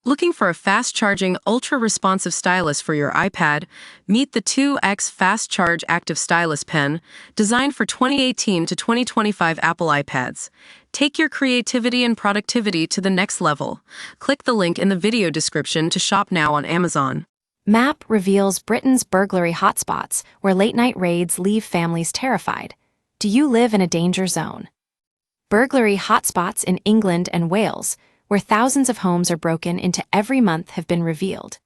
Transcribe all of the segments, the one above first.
Looking for a fast-charging, ultra-responsive stylus for your iPad? Meet the 2X Fast Charge Active Stylus Pen, designed for 2018 to 2025 Apple iPads. Take your creativity and productivity to the next level. Click the link in the video description to shop now on Amazon. Map reveals Britain's burglary hotspots, where late-night raids leave families terrified. Do you live in a danger zone? Burglary hotspots in England and Wales, where thousands of homes are broken into every month, have been revealed.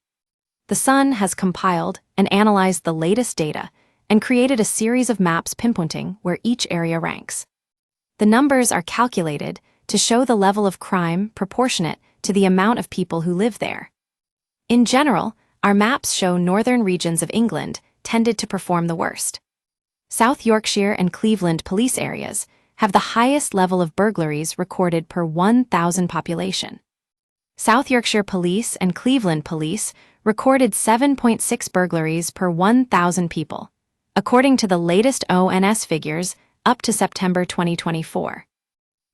The Sun has compiled and analyzed the latest data and created a series of maps pinpointing where each area ranks. The numbers are calculated to show the level of crime proportionate to the amount of people who live there. In general, our maps show northern regions of England tended to perform the worst. South Yorkshire and Cleveland police areas have the highest level of burglaries recorded per 1,000 population. South Yorkshire Police and Cleveland Police recorded 7.6 burglaries per 1,000 people, according to the latest ONS figures up to September 2024.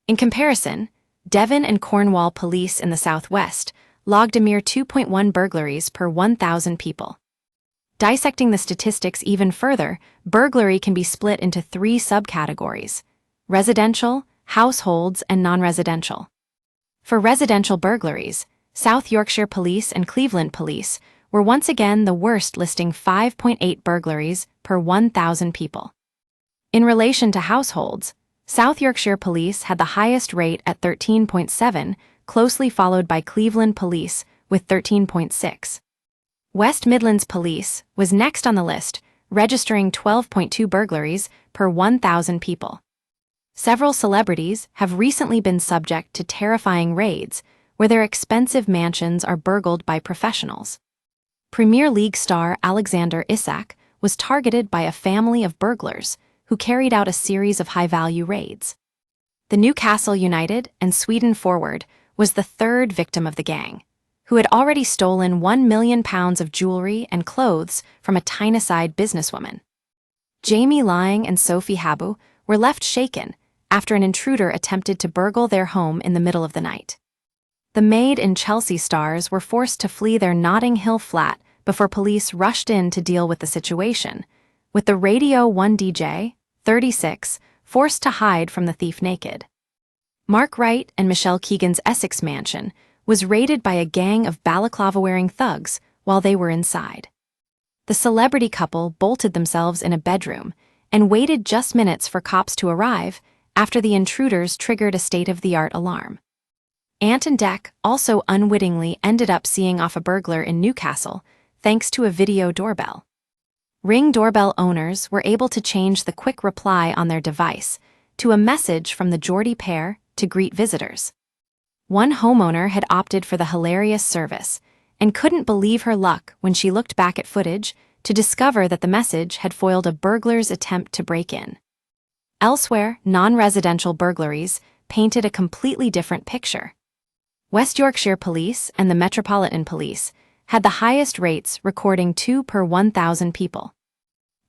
In comparison, Devon and Cornwall Police in the Southwest logged a mere 2.1 burglaries per 1,000 people. Dissecting the statistics even further, burglary can be split into three subcategories: residential, households, and non-residential. For residential burglaries, South Yorkshire Police and Cleveland Police were once again the worst, listing 5.8 burglaries per 1,000 people. In relation to households, South Yorkshire Police had the highest rate at 13.7, closely followed by Cleveland Police with 13.6. West Midlands Police was next on the list, registering 12.2 burglaries per 1,000 people. Several celebrities have recently been subject to terrifying raids where their expensive mansions are burgled by professionals. Premier League star Alexander Isak was targeted by a family of burglars who carried out a series of high-value raids. The Newcastle United and Sweden forward was the third victim of the gang, who had already stolen £1 million of jewelry and clothes from a Tyneside businesswoman. Jamie Lying and Sophie Habu were left shaken after an intruder attempted to burgle their home in the middle of the night. The Maid and Chelsea stars were forced to flee their Notting Hill flat before police rushed in to deal with the situation, with the Radio 1 DJ, 36, forced to hide from the thief naked. Mark Wright and Michelle Keegan's Essex mansion was raided by a gang of balaclava-wearing thugs while they were inside. The celebrity couple bolted themselves in a bedroom and waited just minutes for cops to arrive after the intruders triggered a state-of-the-art alarm. Ant and Dec also unwittingly ended up seeing off a burglar in Newcastle thanks to a video doorbell. Ring doorbell owners were able to change the quick reply on their device to a message from the Geordie pair to greet visitors. One homeowner had opted for the hilarious service and couldn't believe her luck when she looked back at footage to discover that the message had foiled a burglar's attempt to break in. Elsewhere, non-residential burglaries painted a completely different picture. West Yorkshire Police and the Metropolitan Police had the highest rates, recording 2 per 1,000 people.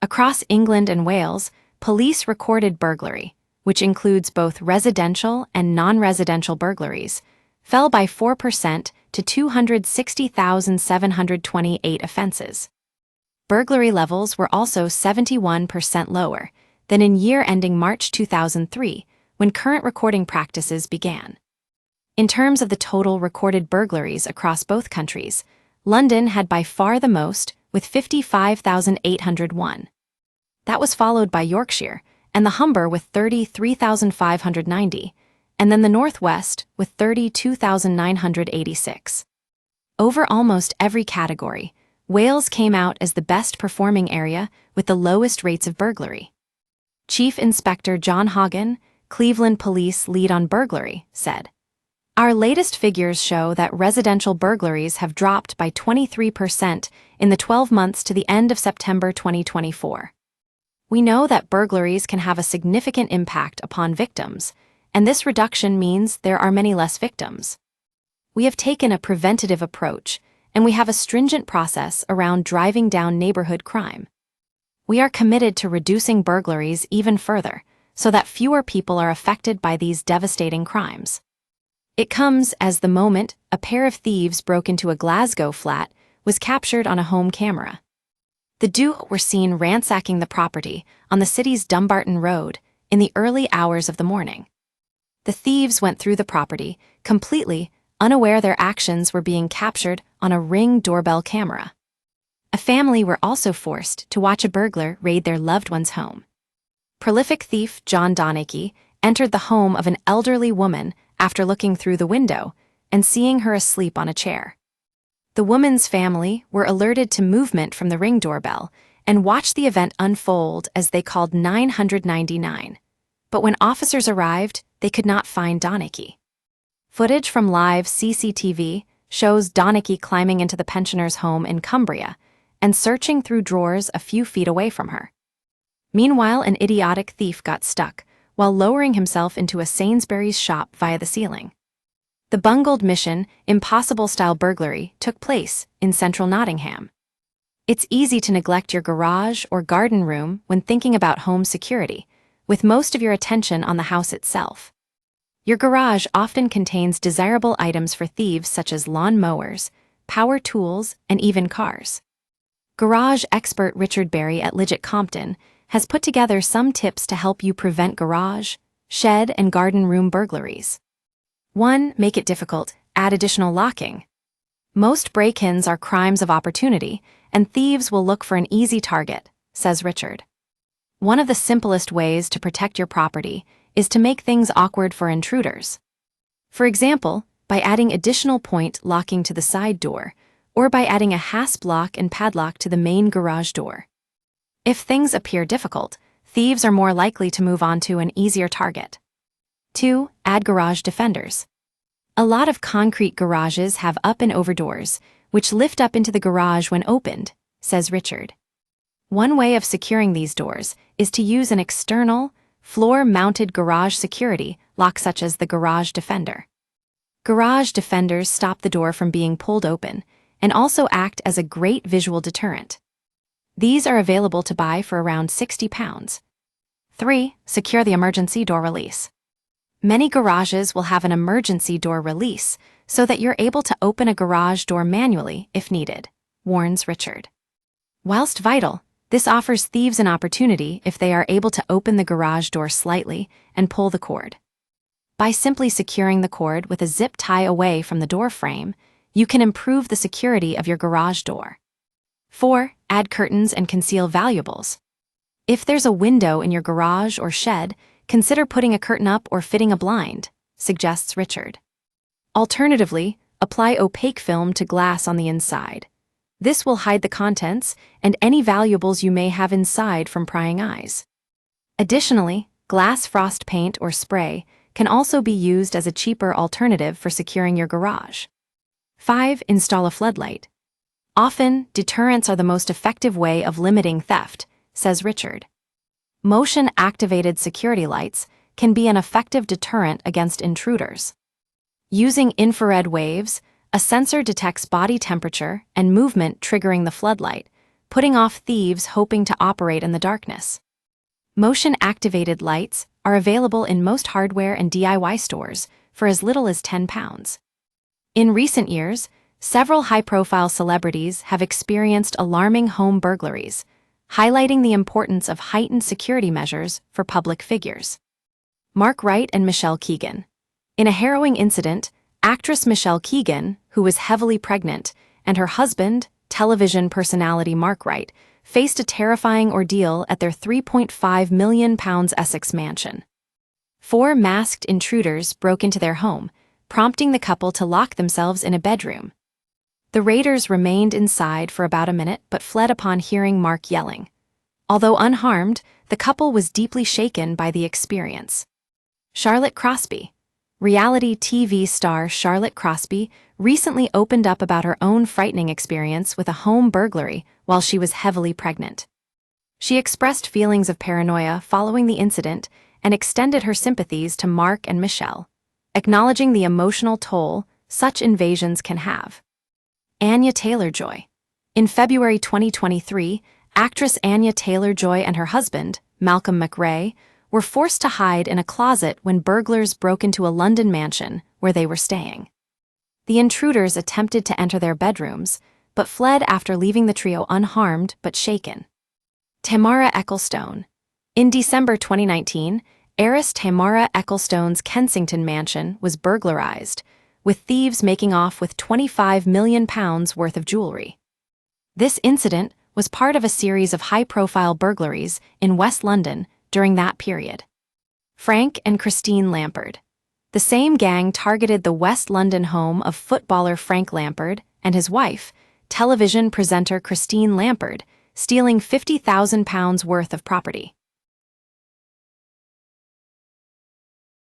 Across England and Wales, police recorded burglary, which includes both residential and non-residential burglaries, fell by 4% to 260,728 offenses. Burglary levels were also 71% lower than in year ending March 2003, when current recording practices began. In terms of the total recorded burglaries across both countries, London had by far the most, with 55,801. That was followed by Yorkshire and the Humber with 33,590, and then the Northwest with 32,986. Over almost every category, Wales came out as the best performing area with the lowest rates of burglary. Chief Inspector John Hogan, Cleveland Police lead on burglary, said, "Our latest figures show that residential burglaries have dropped by 23% in the 12 months to the end of September 2024. We know that burglaries can have a significant impact upon victims, and this reduction means there are many less victims. We have taken a preventative approach, and we have a stringent process around driving down neighborhood crime. We are committed to reducing burglaries even further so that fewer people are affected by these devastating crimes." It comes as the moment a pair of thieves broke into a Glasgow flat was captured on a home camera. The duo were seen ransacking the property on the city's Dumbarton Road in the early hours of the morning. The thieves went through the property, completely unaware their actions were being captured on a Ring doorbell camera. A family were also forced to watch a burglar raid their loved one's home. Prolific thief John Donachie entered the home of an elderly woman after looking through the window and seeing her asleep on a chair. The woman's family were alerted to movement from the Ring doorbell and watched the event unfold as they called 999. But when officers arrived, they could not find Donachie. Footage from live CCTV shows Donachie climbing into the pensioner's home in Cumbria and searching through drawers a few feet away from her. Meanwhile, an idiotic thief got stuck while lowering himself into a Sainsbury's shop via the ceiling. The bungled Mission Impossible-style burglary took place in central Nottingham. It's easy to neglect your garage or garden room when thinking about home security, with most of your attention on the house itself. Your garage often contains desirable items for thieves such as lawn mowers, power tools, and even cars. Garage expert Richard Berry at Lidget Compton has put together some tips to help you prevent garage, shed, and garden room burglaries. 1. Make it difficult. Add additional locking. Most break-ins are crimes of opportunity, and thieves will look for an easy target, says Richard. One of the simplest ways to protect your property is to make things awkward for intruders. For example, by adding additional point locking to the side door, or by adding a hasp lock and padlock to the main garage door. If things appear difficult, thieves are more likely to move on to an easier target. 2. Add garage defenders. A lot of concrete garages have up and over doors, which lift up into the garage when opened, says Richard. One way of securing these doors is to use an external, floor-mounted garage security lock such as the garage defender. Garage defenders stop the door from being pulled open and also act as a great visual deterrent. These are available to buy for around £60. 3. Secure the emergency door release. Many garages will have an emergency door release so that you're able to open a garage door manually if needed, warns Richard. Whilst vital, this offers thieves an opportunity if they are able to open the garage door slightly and pull the cord. By simply securing the cord with a zip tie away from the door frame, you can improve the security of your garage door. 4. Add curtains and conceal valuables. If there's a window in your garage or shed, consider putting a curtain up or fitting a blind, suggests Richard. Alternatively, apply opaque film to glass on the inside. This will hide the contents and any valuables you may have inside from prying eyes. Additionally, glass frost paint or spray can also be used as a cheaper alternative for securing your garage. 5. Install a floodlight. Often, deterrents are the most effective way of limiting theft, says Richard. Motion-activated security lights can be an effective deterrent against intruders. Using infrared waves, a sensor detects body temperature and movement triggering the floodlight, putting off thieves hoping to operate in the darkness. Motion-activated lights are available in most hardware and DIY stores for as little as £10. In recent years, several high-profile celebrities have experienced alarming home burglaries, highlighting the importance of heightened security measures for public figures. Mark Wright and Michelle Keegan. In a harrowing incident, actress Michelle Keegan, who was heavily pregnant, and her husband, television personality Mark Wright, faced a terrifying ordeal at their £3.5 million Essex mansion. 4 masked intruders broke into their home, prompting the couple to lock themselves in a bedroom. The raiders remained inside for about a minute but fled upon hearing Mark yelling. Although unharmed, the couple was deeply shaken by the experience. Charlotte Crosby. Reality TV star Charlotte Crosby recently opened up about her own frightening experience with a home burglary while she was heavily pregnant. She expressed feelings of paranoia following the incident and extended her sympathies to Mark and Michelle, acknowledging the emotional toll such invasions can have. Anya Taylor-Joy. In February 2023, actress Anya Taylor-Joy and her husband, Malcolm McRae, were forced to hide in a closet when burglars broke into a London mansion where they were staying. The intruders attempted to enter their bedrooms, but fled after leaving the trio unharmed but shaken. Tamara Ecclestone. In December 2019, heiress Tamara Ecclestone's Kensington mansion was burglarized, with thieves making off with £25 million worth of jewelry. This incident was part of a series of high-profile burglaries in West London during that period. Frank and Christine Lampard. The same gang targeted the West London home of footballer Frank Lampard and his wife, television presenter Christine Lampard, stealing £50,000 worth of property.